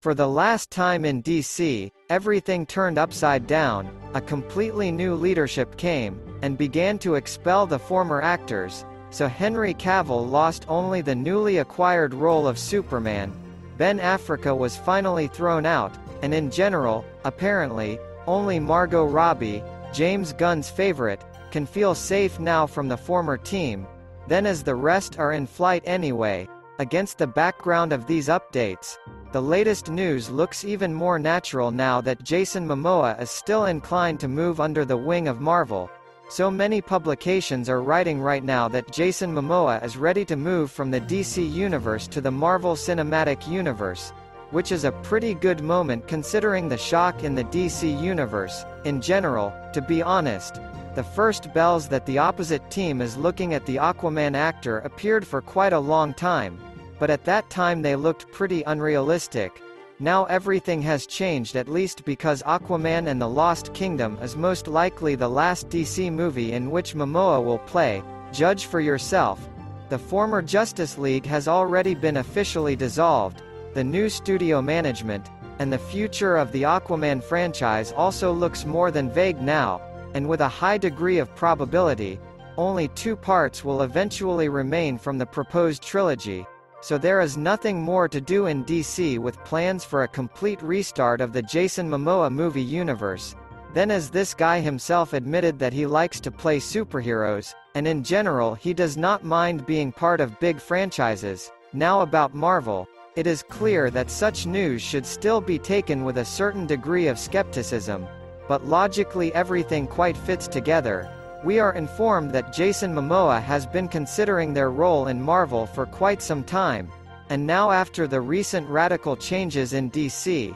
For the last time in DC, everything turned upside down. A completely new leadership came, and began to expel the former actors, so Henry Cavill lost only the newly acquired role of Superman. Ben Affleck was finally thrown out, and in general, apparently, only Margot Robbie, James Gunn's favorite, can feel safe now from the former team, then as the rest are in flight anyway. Against the background of these updates, the latest news looks even more natural now that Jason Momoa is still inclined to move under the wing of Marvel. So many publications are writing right now that Jason Momoa is ready to move from the DC Universe to the Marvel Cinematic Universe, which is a pretty good moment considering the shock in the DC Universe. In general, to be honest, the first bells that the opposite team is looking at the Aquaman actor appeared for quite a long time, but at that time they looked pretty unrealistic. Now everything has changed, at least because Aquaman and the Lost Kingdom is most likely the last DC movie in which Momoa will play. Judge for yourself. The former Justice League has already been officially dissolved, the new studio management, and the future of the Aquaman franchise also looks more than vague now, and with a high degree of probability, only 2 parts will eventually remain from the proposed trilogy, so there is nothing more to do in DC with plans for a complete restart of the Jason Momoa movie universe. Then, as this guy himself admitted that he likes to play superheroes, and in general he does not mind being part of big franchises. Now about Marvel, it is clear that such news should still be taken with a certain degree of skepticism, but logically everything quite fits together. We are informed that Jason Momoa has been considering their role in Marvel for quite some time, and now after the recent radical changes in DC,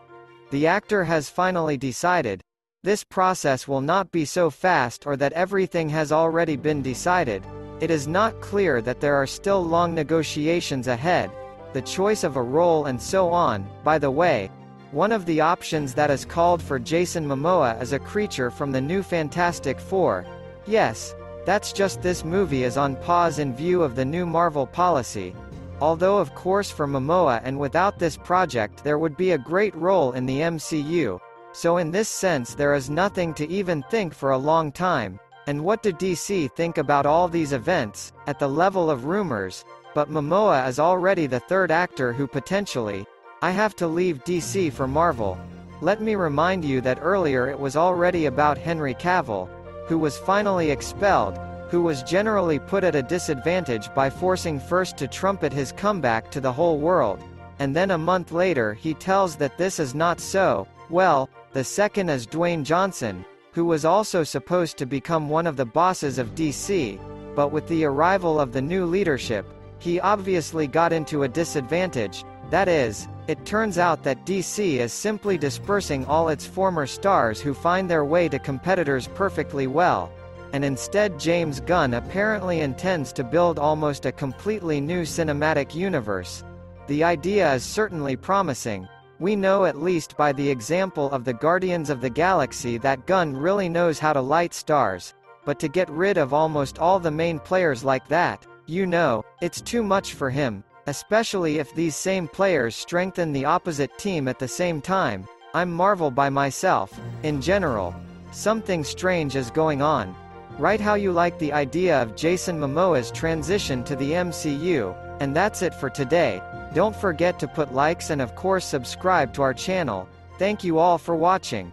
the actor has finally decided. This process will not be so fast or that everything has already been decided. It is not clear that there are still long negotiations ahead, the choice of a role and so on. By the way, one of the options that is called for Jason Momoa is a creature from the new Fantastic Four. Yes, that's just this movie is on pause in view of the new Marvel policy. Although of course for Momoa and without this project there would be a great role in the MCU, so in this sense there is nothing to even think for a long time. And what do DC think about all these events, at the level of rumors? But Momoa is already the 3rd actor who potentially, I have to leave DC for Marvel. Let me remind you that earlier it was already about Henry Cavill, who was finally expelled, who was generally put at a disadvantage by forcing first to trumpet his comeback to the whole world, and then a month later he tells that this is not so. Well, the second is Dwayne Johnson, who was also supposed to become one of the bosses of DC, but with the arrival of the new leadership, he obviously got into a disadvantage. That is, it turns out that DC is simply dispersing all its former stars who find their way to competitors perfectly well, and instead James Gunn apparently intends to build almost a completely new cinematic universe. The idea is certainly promising. We know at least by the example of the Guardians of the Galaxy that Gunn really knows how to light stars, but to get rid of almost all the main players like that, it's too much for him. Especially if these same players strengthen the opposite team at the same time. I'm Marvel by myself. In general, something strange is going on. Write how you like the idea of Jason Momoa's transition to the MCU, and that's it for today. Don't forget to put likes and of course subscribe to our channel. Thank you all for watching.